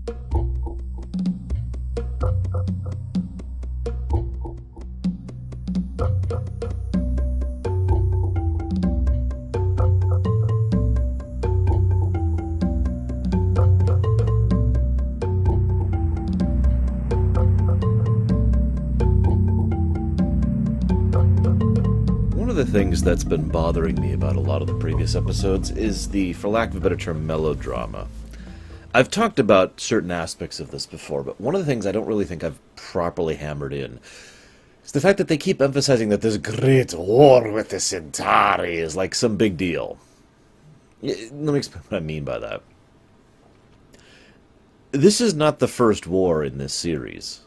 One of the things that's been bothering me about a lot of the previous episodes is the, for lack of a better term, melodrama. I've talked about certain aspects of this before, but one of the things I don't really think I've properly hammered in is the fact that they keep emphasizing that this great war with the Centauri is like some big deal. Let me explain what I mean by that. This is not the first war in this series.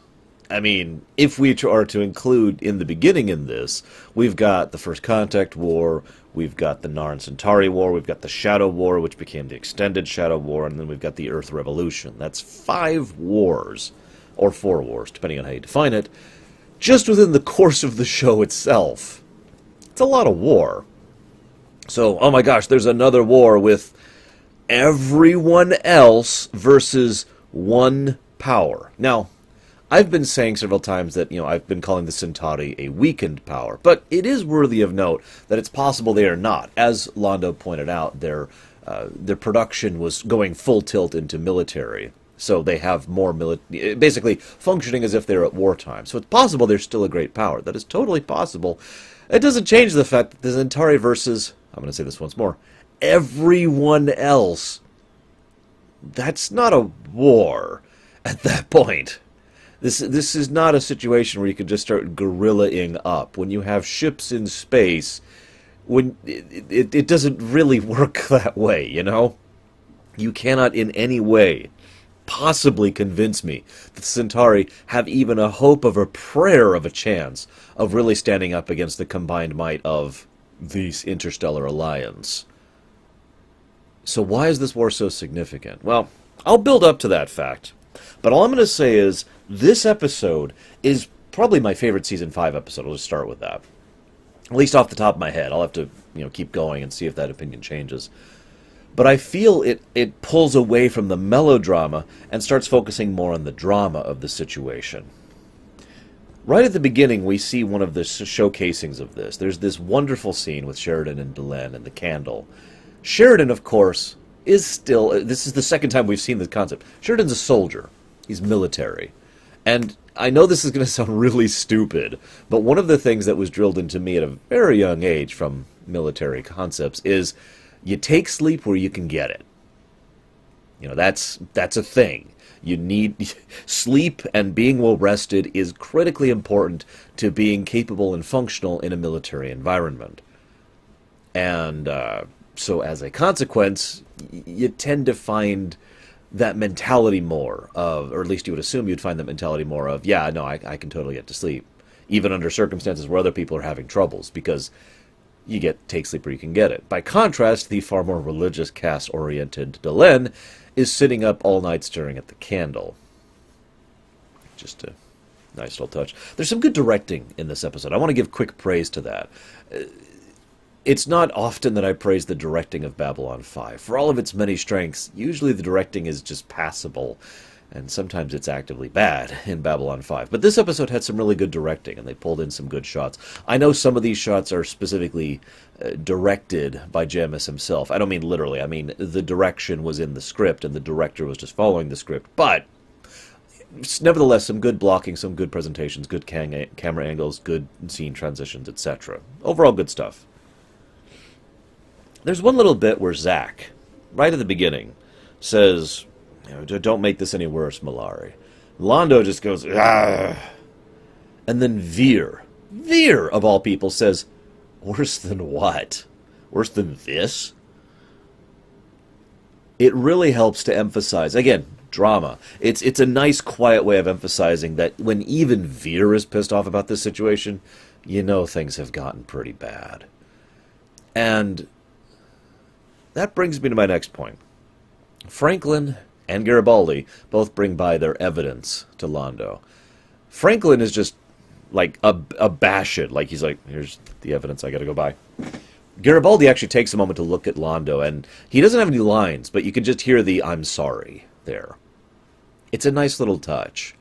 I mean, if we are to include in the beginning in this, we've got the First Contact War, we've got the Narn Centauri War, we've got the Shadow War, which became the Extended Shadow War, and then we've got the Earth Revolution. That's 5 wars, or 4 wars, depending on how you define it, just within the course of the show itself. It's a lot of war. So, oh my gosh, there's another war with everyone else versus one power. Now, I've been saying several times that, I've been calling the Centauri a weakened power, but it is worthy of note that it's possible they are not. As Londo pointed out, their production was going full tilt into military, so they have more basically functioning as if they're at wartime. So it's possible they're still a great power. That is totally possible. It doesn't change the fact that the Centauri versus, I'm going to say this once more, everyone else, that's not a war at that point. This is not a situation where you can just start guerrillaing up. When you have ships in space, when it doesn't really work that way, You cannot in any way possibly convince me that the Centauri have even a hope of a prayer of a chance of really standing up against the combined might of this interstellar alliance. So why is this war so significant? Well, I'll build up to that fact. But all I'm going to say is, this episode is probably my favorite Season 5 episode. I'll just start with that. At least off the top of my head. I'll have to, keep going and see if that opinion changes. But I feel it pulls away from the melodrama and starts focusing more on the drama of the situation. Right at the beginning, we see one of the showcasings of this. There's this wonderful scene with Sheridan and Delenn and the candle. Sheridan, of course, is still... This is the second time we've seen this concept. Sheridan's a soldier. He's military. And I know this is going to sound really stupid, but one of the things that was drilled into me at a very young age from military concepts is you take sleep where you can get it. That's a thing. You need... Sleep and being well rested is critically important to being capable and functional in a military environment. And... So as a consequence, you tend to find that mentality more of, or at least you would assume you'd find that mentality more of, yeah, no, I can totally get to sleep, even under circumstances where other people are having troubles, because you take sleep where you can get it. By contrast, the far more religious, caste-oriented Delenn is sitting up all night staring at the candle. Just a nice little touch. There's some good directing in this episode. I want to give quick praise to that. It's not often that I praise the directing of Babylon 5. For all of its many strengths, usually the directing is just passable, and sometimes it's actively bad in Babylon 5. But this episode had some really good directing, and they pulled in some good shots. I know some of these shots are specifically directed by Jamis himself. I don't mean literally. I mean the direction was in the script, and the director was just following the script. But nevertheless, some good blocking, some good presentations, good camera angles, good scene transitions, etc. Overall, good stuff. There's one little bit where Zach, right at the beginning, says, don't make this any worse, Malari. Londo just goes, ah. And then Veer, of all people, says, worse than what? Worse than this? It really helps to emphasize, again, drama. It's a nice, quiet way of emphasizing that when even Veer is pissed off about this situation, things have gotten pretty bad. And that brings me to my next point. Franklin and Garibaldi both bring by their evidence to Londo. Franklin is just like abashed, like he's like, here's the evidence I gotta go by. Garibaldi actually takes a moment to look at Londo, and he doesn't have any lines, but you can just hear the I'm sorry there. It's a nice little touch.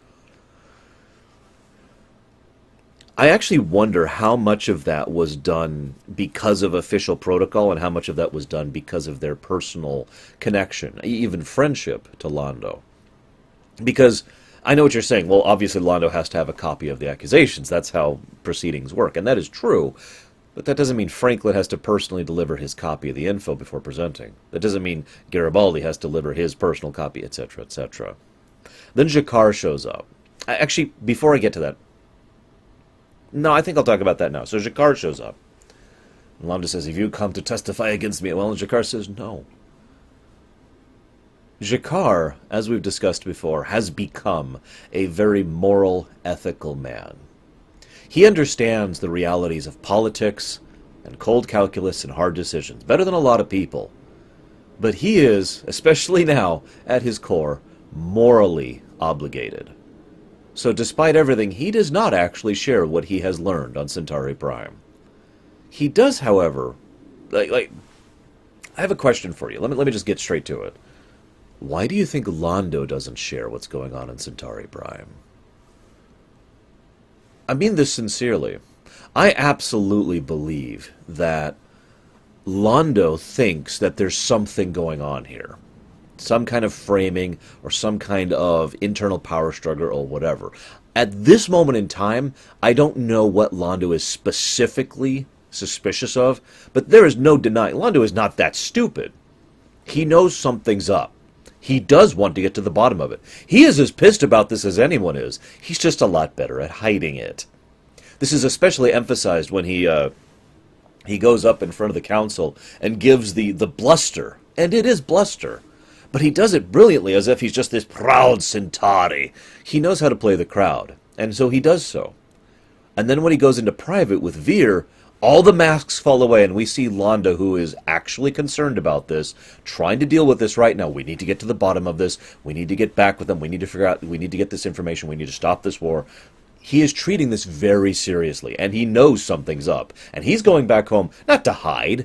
I actually wonder how much of that was done because of official protocol and how much of that was done because of their personal connection, even friendship to Londo. Because I know what you're saying. Well, obviously Londo has to have a copy of the accusations. That's how proceedings work, and that is true. But that doesn't mean Franklin has to personally deliver his copy of the info before presenting. That doesn't mean Garibaldi has to deliver his personal copy, etc., etc. Then Jakar shows up. Actually, before I get to that, no, I think I'll talk about that now. So Jakar shows up. And Londo says, "Have you come to testify against me?" Well, and Jakar says, "No." Jakar, as we've discussed before, has become a very moral, ethical man. He understands the realities of politics and cold calculus and hard decisions better than a lot of people. But he is, especially now, at his core, morally obligated. So despite everything, he does not actually share what he has learned on Centauri Prime. He does, however, I have a question for you. Let me just get straight to it. Why do you think Londo doesn't share what's going on in Centauri Prime? I mean this sincerely. I absolutely believe that Londo thinks that there's something going on here. Some kind of framing or some kind of internal power struggle or whatever. At this moment in time, I don't know what Londo is specifically suspicious of, but there is no denying Londo is not that stupid. He knows something's up. He does want to get to the bottom of it. He is as pissed about this as anyone is. He's just a lot better at hiding it. This is especially emphasized when he goes up in front of the council and gives the bluster. And it is bluster. But he does it brilliantly, as if he's just this proud Centauri. He knows how to play the crowd, and so he does so. And then when he goes into private with Veer, all the masks fall away, and we see Londo, who is actually concerned about this, trying to deal with this right now. We need to get to the bottom of this. We need to get back with them. We need to figure out, we need to get this information. We need to stop this war. He is treating this very seriously, and he knows something's up. And he's going back home, not to hide,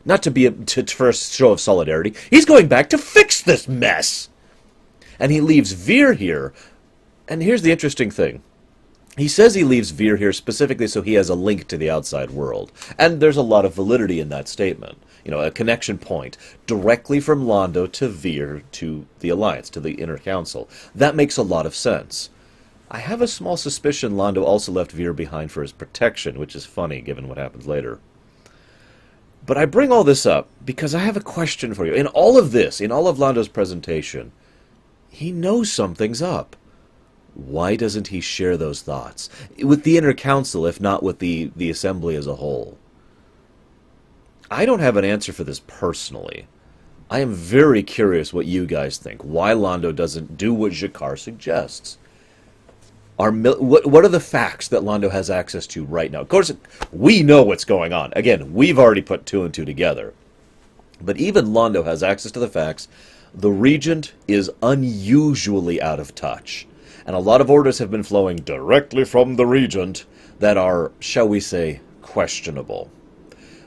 not to be for a show of solidarity. He's going back to fix this mess. And he leaves Veer here. And here's the interesting thing. He says he leaves Veer here specifically so he has a link to the outside world. And there's a lot of validity in that statement. You know, a connection point directly from Londo to Veer to the Alliance, to the Inner Council. That makes a lot of sense. I have a small suspicion Londo also left Veer behind for his protection, which is funny given what happens later. But I bring all this up because I have a question for you. In all of this, in all of Londo's presentation, he knows something's up. Why doesn't he share those thoughts? With the Inner Council, if not with the Assembly as a whole? I don't have an answer for this personally. I am very curious what you guys think. Why Londo doesn't do what Jakar suggests. What are the facts that Londo has access to right now? Of course, we know what's going on. Again, we've already put two and two together. But even Londo has access to the facts. The Regent is unusually out of touch. And a lot of orders have been flowing directly from the Regent that are, shall we say, questionable.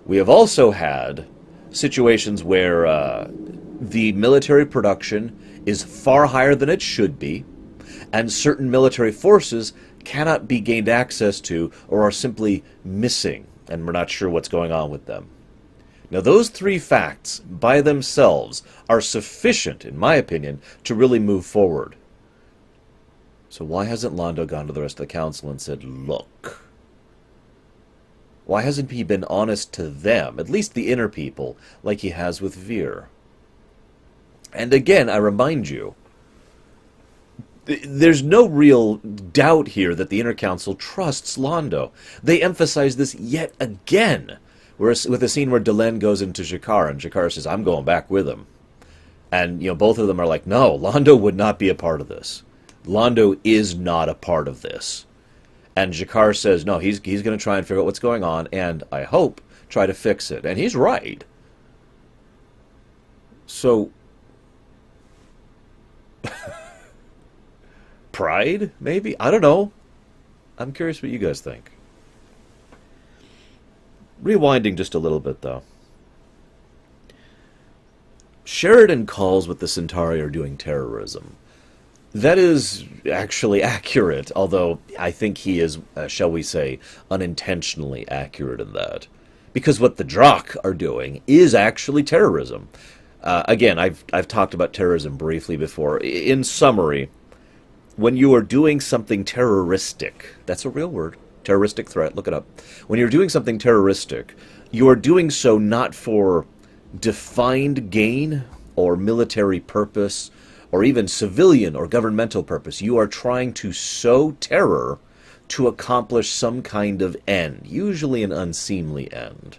We have also had situations where the military production is far higher than it should be, and certain military forces cannot be gained access to or are simply missing, and we're not sure what's going on with them. Now, those three facts by themselves are sufficient, in my opinion, to really move forward. So why hasn't Londo gone to the rest of the council and said, look? Why hasn't he been honest to them, at least the inner people, like he has with Veer? And again, I remind you, there's no real doubt here that the Inner Council trusts Londo. They emphasize this yet again, with a scene where Delenn goes into Jakar, and Jakar says, I'm going back with him. And, you know, both of them are like, no, Londo would not be a part of this. Londo is not a part of this. And Jakar says, no, he's going to try and figure out what's going on, and I hope try to fix it. And he's right. So, pride, maybe? I don't know. I'm curious what you guys think. Rewinding just a little bit, though. Sheridan calls what the Centauri are doing terrorism. That is actually accurate, although I think he is, shall we say, unintentionally accurate in that. Because what the Drakh are doing is actually terrorism. Again, I've talked about terrorism briefly before. In summary, when you are doing something terroristic, that's a real word, terroristic threat, look it up. When you're doing something terroristic, you are doing so not for defined gain or military purpose or even civilian or governmental purpose. You are trying to sow terror to accomplish some kind of end, usually an unseemly end.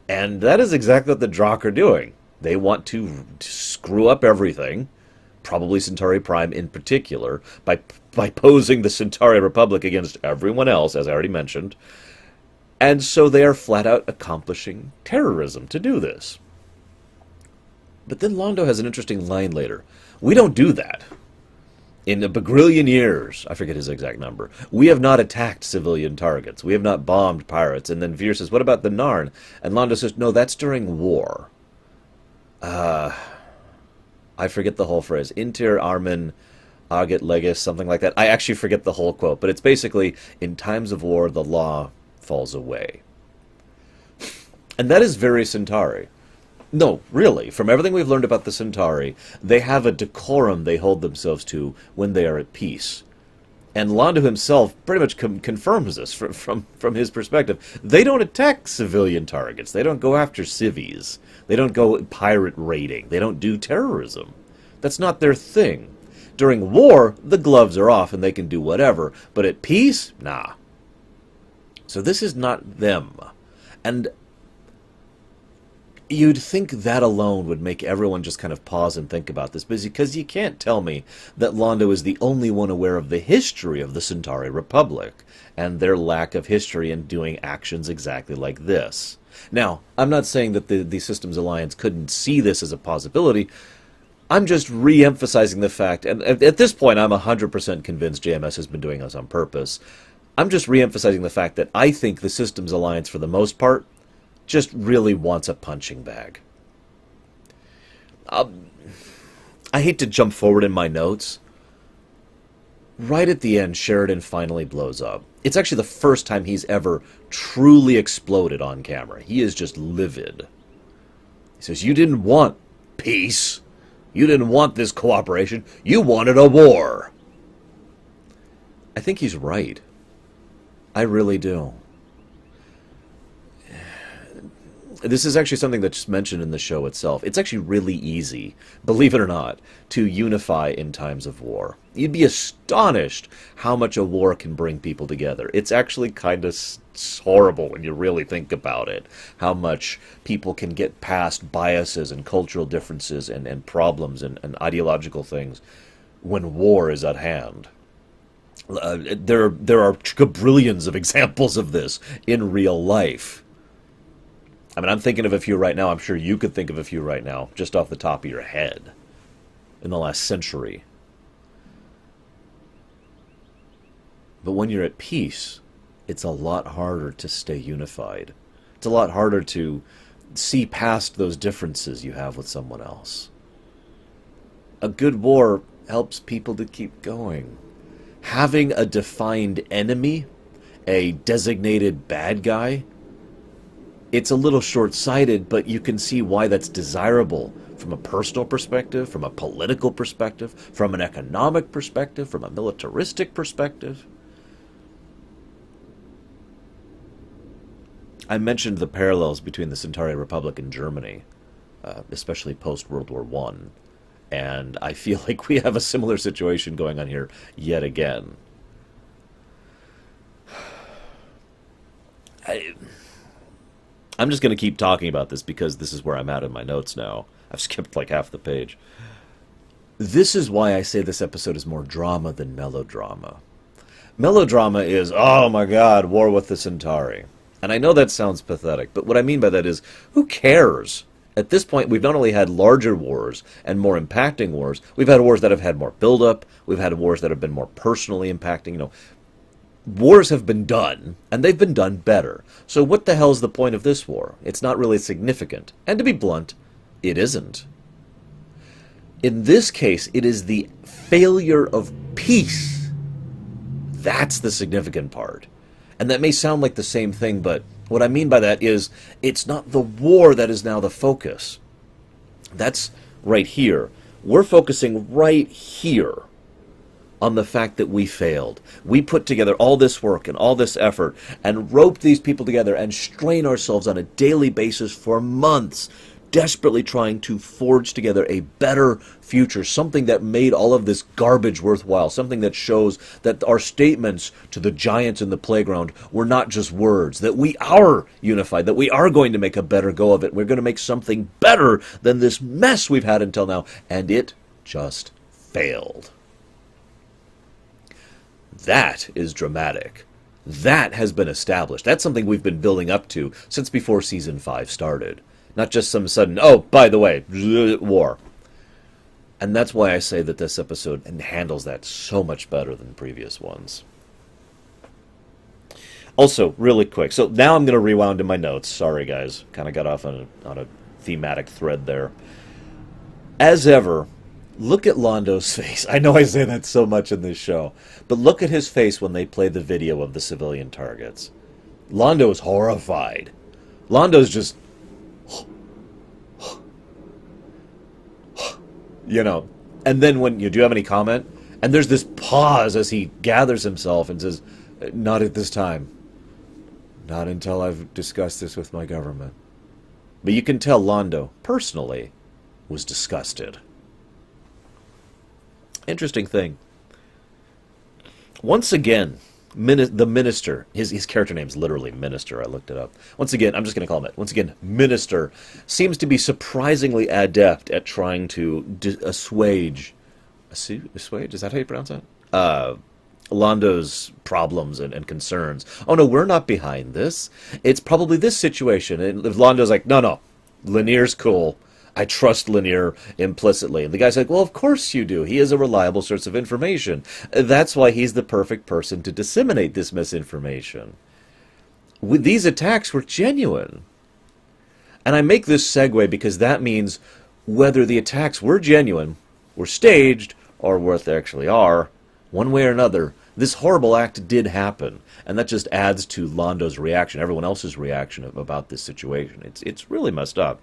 And that is exactly what the Drakh are doing. They want to screw up everything, probably Centauri Prime in particular, by posing the Centauri Republic against everyone else, as I already mentioned. And so they are flat out accomplishing terrorism to do this. But then Londo has an interesting line later. We don't do that. In a bagrillion years, I forget his exact number, we have not attacked civilian targets. We have not bombed pirates. And then Veer says, what about the Narn? And Londo says, no, that's during war. I forget the whole phrase. Inter armen agit legis, something like that. I actually forget the whole quote, but it's basically, in times of war, the law falls away. And that is very Centauri. No, really. From everything we've learned about the Centauri, they have a decorum they hold themselves to when they are at peace. And Londo himself pretty much confirms this from his perspective. They don't attack civilian targets. They don't go after civies. They don't go pirate raiding. They don't do terrorism. That's not their thing. During war, the gloves are off and they can do whatever. But at peace, nah. So this is not them. And you'd think that alone would make everyone just kind of pause and think about this, because you can't tell me that Londo is the only one aware of the history of the Centauri Republic, and their lack of history in doing actions exactly like this. Now, I'm not saying that the Systems Alliance couldn't see this as a possibility. I'm just re-emphasizing the fact, and at this point I'm 100% convinced JMS has been doing this on purpose. I'm just re-emphasizing the fact that I think the Systems Alliance, for the most part, just really wants a punching bag. I hate to jump forward in my notes. Right at the end, Sheridan finally blows up. It's actually the first time he's ever truly exploded on camera. He is just livid. He says, you didn't want peace. You didn't want this cooperation. You wanted a war. I think he's right. I really do. This is actually something that's mentioned in the show itself. It's actually really easy, believe it or not, to unify in times of war. You'd be astonished how much a war can bring people together. It's actually kind of horrible when you really think about it, how much people can get past biases and cultural differences and problems and ideological things when war is at hand. There are quadrillions of examples of this in real life. I mean, I'm thinking of a few right now. I'm sure you could think of a few right now, just off the top of your head, in the last century. But when you're at peace, it's a lot harder to stay unified. It's a lot harder to see past those differences you have with someone else. A good war helps people to keep going. Having a defined enemy, a designated bad guy, it's a little short-sighted, but you can see why that's desirable from a personal perspective, from a political perspective, from an economic perspective, from a militaristic perspective. I mentioned the parallels between the Centauri Republic and Germany, especially post-World War I, and I feel like we have a similar situation going on here yet again. I'm just going to keep talking about this because this is where I'm at in my notes now. I've skipped like half the page. This is why I say this episode is more drama than melodrama. Melodrama is, oh my god, war with the Centauri. And I know that sounds pathetic, but what I mean by that is, who cares? At this point, we've not only had larger wars and more impacting wars, we've had wars that have had more buildup, we've had wars that have been more personally impacting, Wars have been done, and they've been done better. So what the hell's the point of this war? It's not really significant. And to be blunt, it isn't. In this case, it is the failure of peace. That's the significant part. And that may sound like the same thing, but what I mean by that is it's not the war that is now the focus. That's right here. We're focusing right here on the fact that we failed. We put together all this work and all this effort and roped these people together and strain ourselves on a daily basis for months, desperately trying to forge together a better future, something that made all of this garbage worthwhile, something that shows that our statements to the giants in the playground were not just words, that we are unified, that we are going to make a better go of it. We're going to make something better than this mess we've had until now, and it just failed. That is dramatic. That has been established. That's something we've been building up to since before Season 5 started. Not just some sudden, oh, by the way, war. And that's why I say that this episode handles that so much better than previous ones. Also, really quick, so now I'm going to rewound in my notes. Sorry, guys. Kind of got off on a thematic thread there. As ever, look at Londo's face. I know I say that so much in this show, but look at his face when they play the video of the civilian targets. Londo is horrified. Londo's just... You know, and then when do you have any comment? And there's this pause as he gathers himself and says, not at this time. Not until I've discussed this with my government. But you can tell Londo, personally, was disgusted. Interesting thing. Once again, the minister, his character name's literally Minister, I looked it up. Once again, I'm just going to call him it. Once again, Minister seems to be surprisingly adept at trying to assuage, is that how you pronounce that? Londo's problems and concerns. Oh no, we're not behind this. It's probably this situation. And Londo's like, no, Lanier's cool. I trust Lanier implicitly. And the guy's like, well, of course you do. He is a reliable source of information. That's why he's the perfect person to disseminate this misinformation. These attacks were genuine. And I make this segue because that means whether the attacks were genuine, were staged, or what they actually are, one way or another, this horrible act did happen. And that just adds to Londo's reaction, everyone else's reaction about this situation. It's really messed up.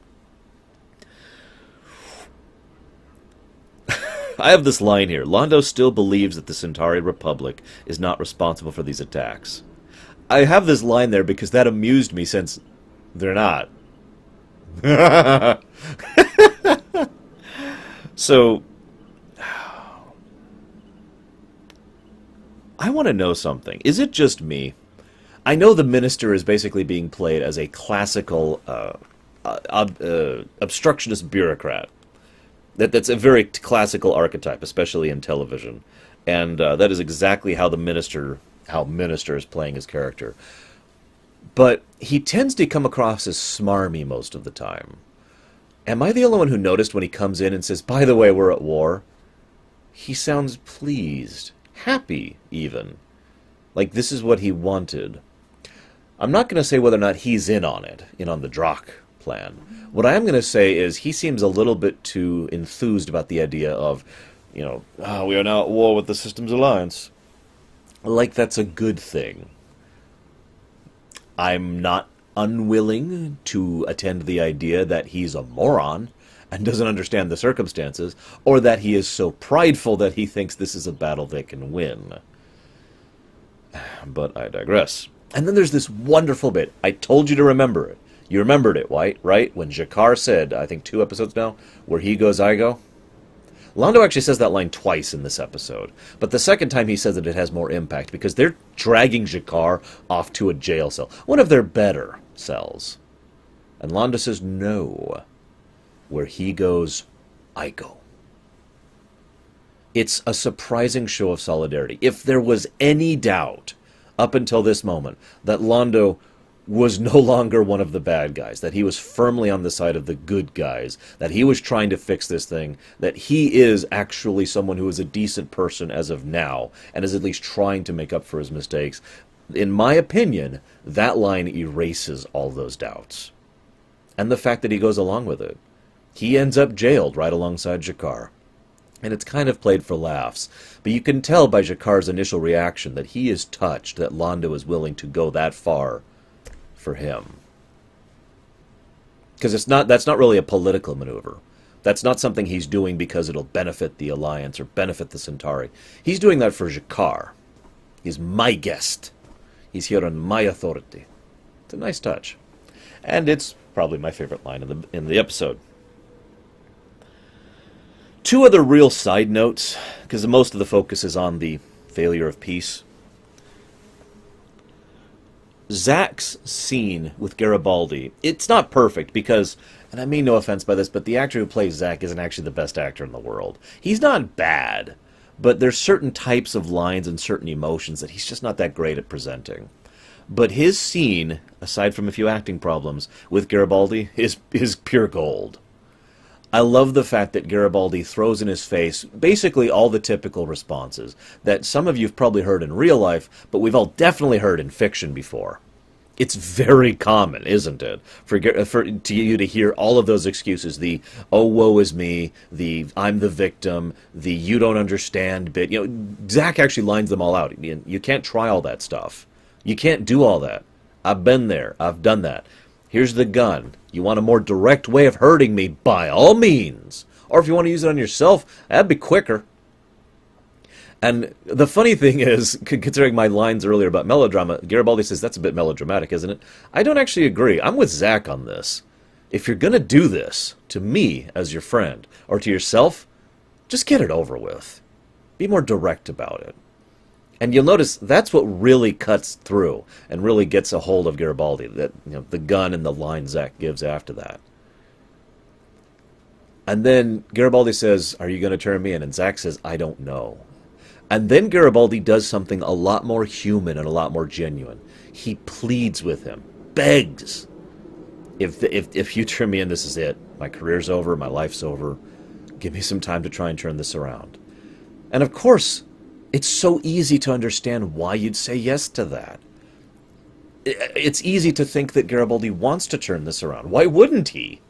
I have this line here. Londo still believes that the Centauri Republic is not responsible for these attacks. I have this line there because that amused me since they're not. So, I want to know something. Is it just me? I know the minister is basically being played as a classical obstructionist bureaucrat. That's a very classical archetype, especially in television. And that is exactly how Minister is playing his character. But he tends to come across as smarmy most of the time. Am I the only one who noticed when he comes in and says, by the way, we're at war? He sounds pleased, happy even. Like this is what he wanted. I'm not going to say whether or not he's in on it, in on the Drak plan. What I am going to say is he seems a little bit too enthused about the idea of, we are now at war with the Systems Alliance. Like that's a good thing. I'm not unwilling to attend the idea that he's a moron and doesn't understand the circumstances, or that he is so prideful that he thinks this is a battle they can win. But I digress. And then there's this wonderful bit. I told you to remember it. You remembered it, right? When Jakar said, I think 2 episodes now, where he goes, I go. Londo actually says that line twice in this episode. But the second time he says it has more impact, because they're dragging Jakar off to a jail cell. One of their better cells. And Londo says, no. Where he goes, I go. It's a surprising show of solidarity. If there was any doubt, up until this moment, that Londo was no longer one of the bad guys, that he was firmly on the side of the good guys, that he was trying to fix this thing, that he is actually someone who is a decent person as of now, and is at least trying to make up for his mistakes. In my opinion, that line erases all those doubts. And the fact that he goes along with it. He ends up jailed right alongside Jakar. And it's kind of played for laughs. But you can tell by Jakar's initial reaction that he is touched that Londo is willing to go that far for him. Because that's not really a political maneuver. That's not something he's doing because it'll benefit the Alliance or benefit the Centauri. He's doing that for Jakar. He's my guest. He's here on my authority. It's a nice touch. And it's probably my favorite line in the episode. Two other real side notes, because most of the focus is on the failure of peace. Zach's scene with Garibaldi, it's not perfect because, and I mean no offense by this, but the actor who plays Zach isn't actually the best actor in the world. He's not bad, but there's certain types of lines and certain emotions that he's just not that great at presenting. But his scene, aside from a few acting problems, with Garibaldi is pure gold. I love the fact that Garibaldi throws in his face basically all the typical responses that some of you have probably heard in real life, but we've all definitely heard in fiction before. It's very common, isn't it, for you to hear all of those excuses, the "oh, woe is me," the "I'm the victim," the "you don't understand" bit. You know, Zach actually lines them all out. You can't try all that stuff. You can't do all that. I've been there. I've done that. Here's the gun. You want a more direct way of hurting me? By all means. Or if you want to use it on yourself, that'd be quicker. And the funny thing is, considering my lines earlier about melodrama, Garibaldi says, that's a bit melodramatic, isn't it? I don't actually agree. I'm with Zach on this. If you're going to do this to me as your friend, or to yourself, just get it over with. Be more direct about it. And you'll notice that's what really cuts through and really gets a hold of Garibaldi, that, you know, the gun and the line Zach gives after that. And then Garibaldi says, are you going to turn me in? And Zach says, I don't know. And then Garibaldi does something a lot more human and a lot more genuine. He pleads with him, begs. If you turn me in, this is it. My career's over, my life's over. Give me some time to try and turn this around. And of course, it's so easy to understand why you'd say yes to that. It's easy to think that Garibaldi wants to turn this around. Why wouldn't he?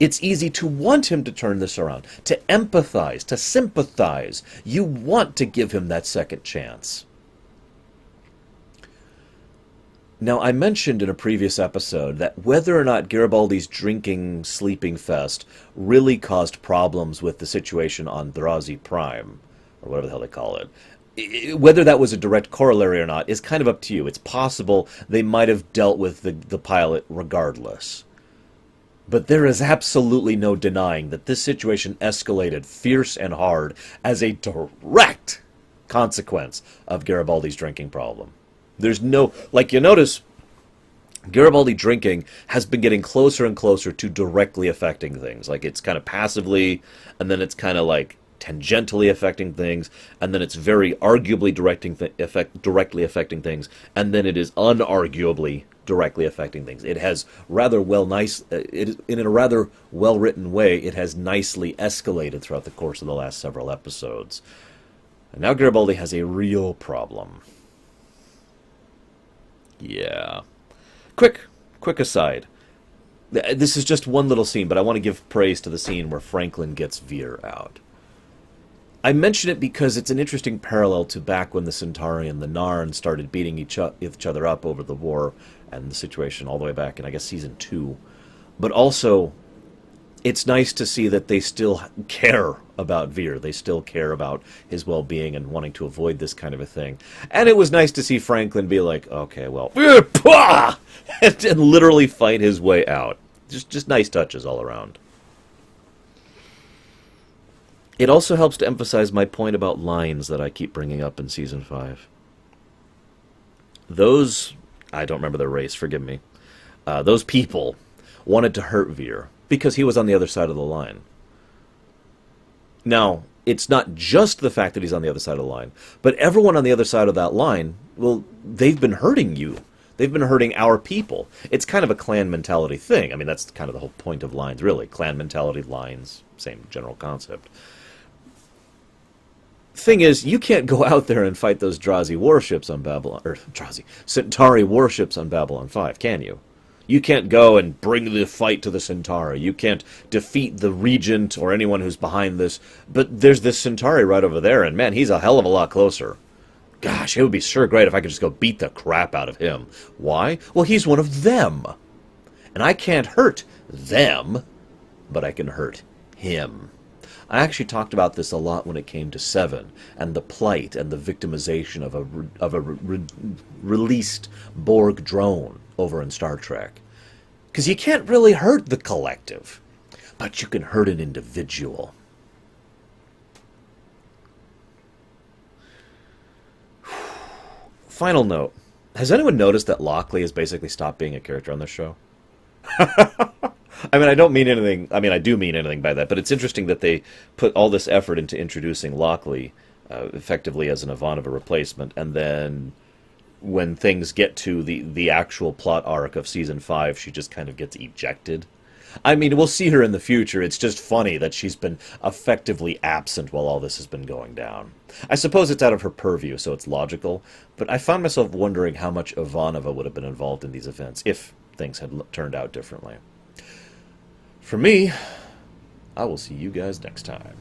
It's easy to want him to turn this around, to empathize, to sympathize. You want to give him that second chance. Now, I mentioned in a previous episode that whether or not Garibaldi's drinking, sleeping fest really caused problems with the situation on Drazi Prime, or whatever the hell they call it. Whether that was a direct corollary or not is kind of up to you. It's possible they might have dealt with the pilot regardless. But there is absolutely no denying that this situation escalated fierce and hard as a direct consequence of Garibaldi's drinking problem. There's no, like you notice, Garibaldi drinking has been getting closer and closer to directly affecting things. Like it's kind of passively, and then it's kind of like tangentially affecting things, and then it's very arguably directly affecting things, and then it is unarguably directly affecting things. It has in a rather well-written way, it has nicely escalated throughout the course of the last several episodes. And now Garibaldi has a real problem. Yeah. Quick aside. This is just one little scene, but I want to give praise to the scene where Franklin gets Veer out. I mention it because it's an interesting parallel to back when the Centauri and the Narn started beating each other up over the war and the situation all the way back in, I guess, Season 2. But also, it's nice to see that they still care about Veer. They still care about his well-being and wanting to avoid this kind of a thing. And it was nice to see Franklin be like, okay, well, and literally fight his way out. Just nice touches all around. It also helps to emphasize my point about lines that I keep bringing up in Season 5. Those, I don't remember their race, forgive me, those people wanted to hurt Veer because he was on the other side of the line. Now, it's not just the fact that he's on the other side of the line, but everyone on the other side of that line, well, they've been hurting you. They've been hurting our people. It's kind of a clan mentality thing. I mean, that's kind of the whole point of lines, really. Clan mentality, lines, same general concept. Thing is, you can't go out there and fight those Centauri warships on Babylon 5, can you? You can't go and bring the fight to the Centauri. You can't defeat the Regent or anyone who's behind this. But there's this Centauri right over there, and man, he's a hell of a lot closer. Gosh, it would be sure great if I could just go beat the crap out of him. Why? Well, he's one of them. And I can't hurt them, but I can hurt him. I actually talked about this a lot when it came to Seven and the plight and the victimization of a released Borg drone over in Star Trek. Because you can't really hurt the collective, but you can hurt an individual. Final note. Has anyone noticed that Lockley has basically stopped being a character on this show? I mean, I don't mean anything. I mean, I do mean anything by that, but it's interesting that they put all this effort into introducing Lockley effectively as an Ivanova replacement, and then when things get to the actual plot arc of season 5, she just kind of gets ejected. I mean, we'll see her in the future. It's just funny that she's been effectively absent while all this has been going down. I suppose it's out of her purview, so it's logical, but I found myself wondering how much Ivanova would have been involved in these events if things had turned out differently. For me, I will see you guys next time.